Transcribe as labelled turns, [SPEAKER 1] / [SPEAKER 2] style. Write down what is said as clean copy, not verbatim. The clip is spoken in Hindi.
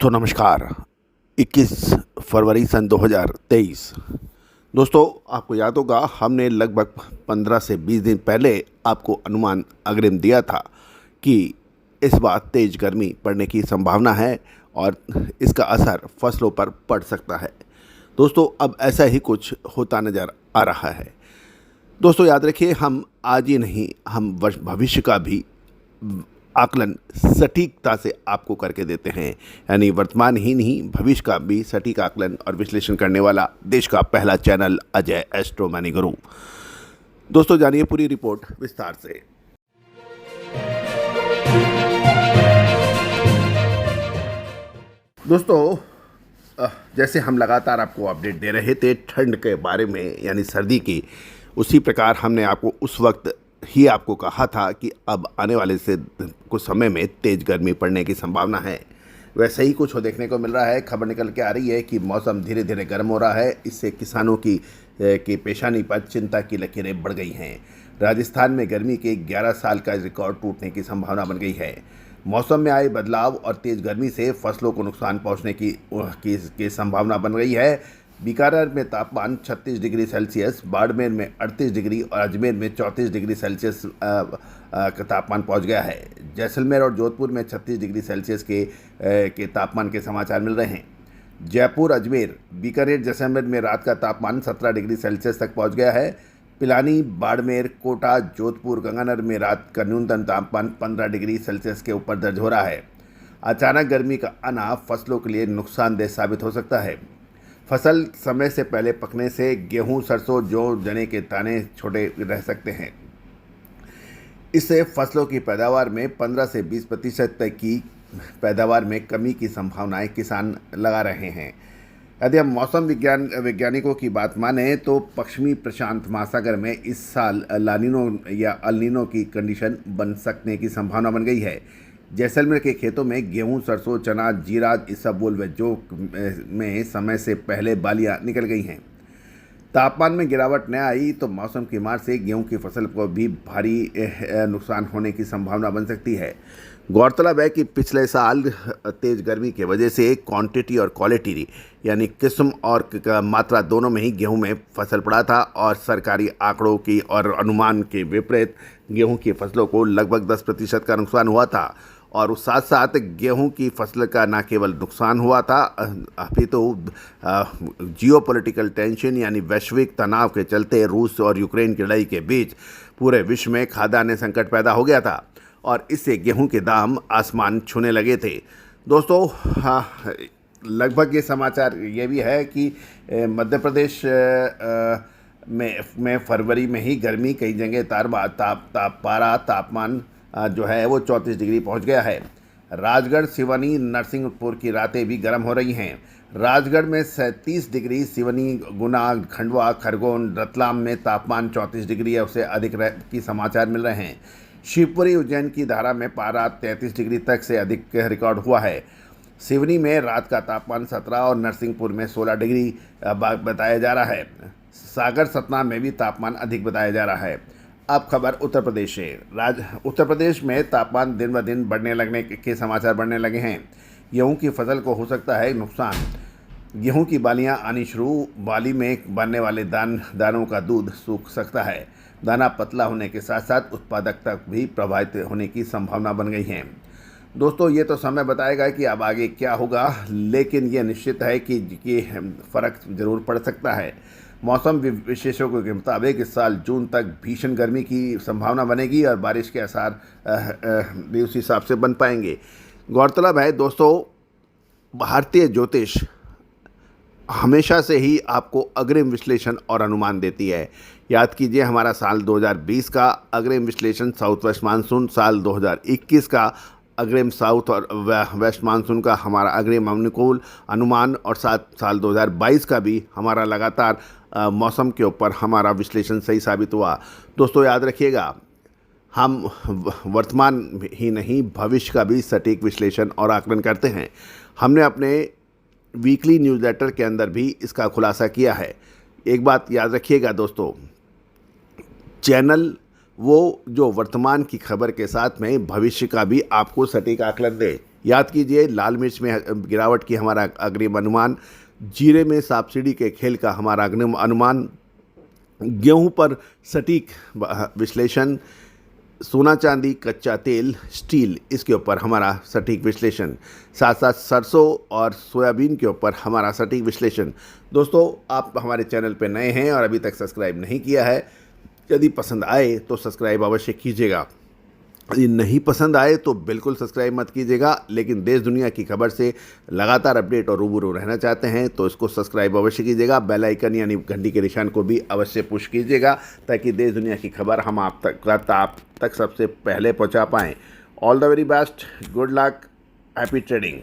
[SPEAKER 1] दोस्तों नमस्कार। 21 फरवरी सन 2023। दोस्तों आपको याद होगा हमने लगभग 15 से 20 दिन पहले आपको अनुमान अग्रिम दिया था कि इस बार तेज़ गर्मी पड़ने की संभावना है और इसका असर फसलों पर पड़ सकता है। दोस्तों अब ऐसा ही कुछ होता नज़र आ रहा है। दोस्तों याद रखिए, हम आज ही नहीं, हम भविष्य का भी आकलन सटीकता से आपको करके देते हैं। यानी वर्तमान ही नहीं, भविष्य का भी सटीक आकलन और विश्लेषण करने वाला देश का पहला चैनल अजय एस्ट्रो मनी गुरु। दोस्तों जानिए पूरी रिपोर्ट विस्तार से। दोस्तों जैसे हम लगातार आपको अपडेट दे रहे थे ठंड के बारे में, यानी सर्दी की, उसी प्रकार हमने आपको उस वक्त ही आपको कहा था कि अब आने वाले से कुछ समय में तेज़ गर्मी पड़ने की संभावना है। वैसे ही कुछ देखने को मिल रहा है। खबर निकल के आ रही है कि मौसम धीरे धीरे गर्म हो रहा है। इससे किसानों की पेशानी पर चिंता की लकीरें बढ़ गई हैं। राजस्थान में गर्मी के 11 साल का रिकॉर्ड टूटने की संभावना बन गई है। मौसम में आए बदलाव और तेज़ गर्मी से फसलों को नुकसान पहुँचने की संभावना बन गई है। बीकानेर में तापमान 36 डिग्री सेल्सियस, बाड़मेर में 38 डिग्री और अजमेर में 34 डिग्री सेल्सियस का तापमान पहुंच गया है। जैसलमेर और जोधपुर में 36 डिग्री सेल्सियस के तापमान के समाचार मिल रहे हैं। जयपुर, अजमेर, बीकानेर, जैसलमेर में रात का तापमान 17 डिग्री सेल्सियस तक पहुंच गया है। पिलानी, बाड़मेर, कोटा, जोधपुर, गंगानगर में रात का न्यूनतम तापमान 15 डिग्री सेल्सियस के ऊपर दर्ज हो रहा है। अचानक गर्मी का आना फसलों के लिए नुकसानदेह साबित हो सकता है। फसल समय से पहले पकने से गेहूं, सरसों, जौ, चने के दाने छोटे रह सकते हैं। इससे फसलों की पैदावार में 15 से 20% तक की पैदावार में कमी की संभावनाएं किसान लगा रहे हैं। यदि हम मौसम वैज्ञानिकों की बात माने तो पश्चिमी प्रशांत महासागर में इस साल लानिनो या अल्नीनो की कंडीशन बन सकने की संभावना बन गई है। जैसलमेर के खेतों में गेहूं, सरसों, चना, जीरा, इसबगोल व जौ में समय से पहले बालियां निकल गई हैं। तापमान में गिरावट न आई तो मौसम की मार से गेहूं की फसल को भी भारी नुकसान होने की संभावना बन सकती है। गौरतलब है कि पिछले साल तेज़ गर्मी की वजह से क्वांटिटी और क्वालिटी यानी किस्म और मात्रा दोनों में ही गेहूं में फसल पड़ा था और सरकारी आंकड़ों की और अनुमान के विपरीत गेहूं की फसलों को लगभग 10% का नुकसान हुआ था। और उस साथ साथ गेहूं की फसल का न केवल नुकसान हुआ था, अभी तो जियोपॉलिटिकल टेंशन यानी वैश्विक तनाव के चलते रूस और यूक्रेन की लड़ाई के बीच पूरे विश्व में खाद्यान्न संकट पैदा हो गया था और इससे गेहूं के दाम आसमान छूने लगे थे। दोस्तों लगभग ये समाचार ये भी है कि मध्य प्रदेश में फरवरी में ही गर्मी कई जगह तापमान जो है वो 34 डिग्री पहुंच गया है। राजगढ़, सिवनी, नरसिंहपुर की रातें भी गर्म हो रही हैं। राजगढ़ में 37 डिग्री, सिवनी, गुना, खंडवा, खरगोन, रतलाम में तापमान 34 डिग्री या उससे अधिक की समाचार मिल रहे हैं। शिवपुरी, उज्जैन की धारा में पारा 33 डिग्री तक से अधिक रिकॉर्ड हुआ है। सिवनी में रात का तापमान 17 और नरसिंहपुर में 16 डिग्री बताया जा रहा है। सागर, सतना में भी तापमान अधिक बताया जा रहा है। अब खबर उत्तर प्रदेश से। उत्तर प्रदेश में तापमान दिन ब दिन बढ़ने लगने के समाचार बढ़ने लगे हैं। गेहूं की फसल को हो सकता है नुकसान। गेहूं की बालियां आनी शुरू, बाली में बनने वाले दानों का दूध सूख सकता है। दाना पतला होने के साथ साथ उत्पादकता भी प्रभावित होने की संभावना बन गई है। दोस्तों ये तो समय बताएगा कि अब आगे क्या होगा, लेकिन ये निश्चित है कि फ़र्क ज़रूर पड़ सकता है। मौसम विशेषज्ञों के मुताबिक इस साल जून तक भीषण गर्मी की संभावना बनेगी और बारिश के आसार भी उस हिसाब से बन पाएंगे। गौरतलब है दोस्तों, भारतीय ज्योतिष हमेशा से ही आपको अग्रिम विश्लेषण और अनुमान देती है। याद कीजिए हमारा साल 2020 का अग्रिम विश्लेषण साउथ वेस्ट मानसून, साल 2021 का अग्रिम साउथ और वेस्ट मानसून का हमारा अग्रिम अनुकूल अनुमान और साल 2022 का भी हमारा लगातार मौसम के ऊपर हमारा विश्लेषण सही साबित हुआ। दोस्तों याद रखिएगा, हम वर्तमान ही नहीं भविष्य का भी सटीक विश्लेषण और आकलन करते हैं। हमने अपने वीकली न्यूज़लेटर के अंदर भी इसका खुलासा किया है। एक बात याद रखिएगा दोस्तों, चैनल वो जो वर्तमान की खबर के साथ में भविष्य का भी आपको सटीक आकलन दे। याद कीजिए, लाल मिर्च में गिरावट की हमारा अग्रिम अनुमान, जीरे में सब्सिडी के खेल का हमारा अग्रिम अनुमान, गेहूं पर सटीक विश्लेषण, सोना चांदी, कच्चा तेल, स्टील, इसके ऊपर हमारा सटीक विश्लेषण, साथ साथ सरसों और सोयाबीन के ऊपर हमारा सटीक विश्लेषण। दोस्तों, आप हमारे चैनल पर नए हैं और अभी तक सब्सक्राइब नहीं किया है, यदि पसंद आए तो सब्सक्राइब अवश्य कीजिएगा, यदि नहीं पसंद आए तो बिल्कुल सब्सक्राइब मत कीजिएगा। लेकिन देश दुनिया की खबर से लगातार अपडेट और रूबरू रहना चाहते हैं तो इसको सब्सक्राइब अवश्य कीजिएगा। बेल आइकन यानी घंटी के निशान को भी अवश्य पुश कीजिएगा ताकि देश दुनिया की खबर हम आप तक सबसे पहले पहुंचा पाएँ। All the very best, good luck, happy trading.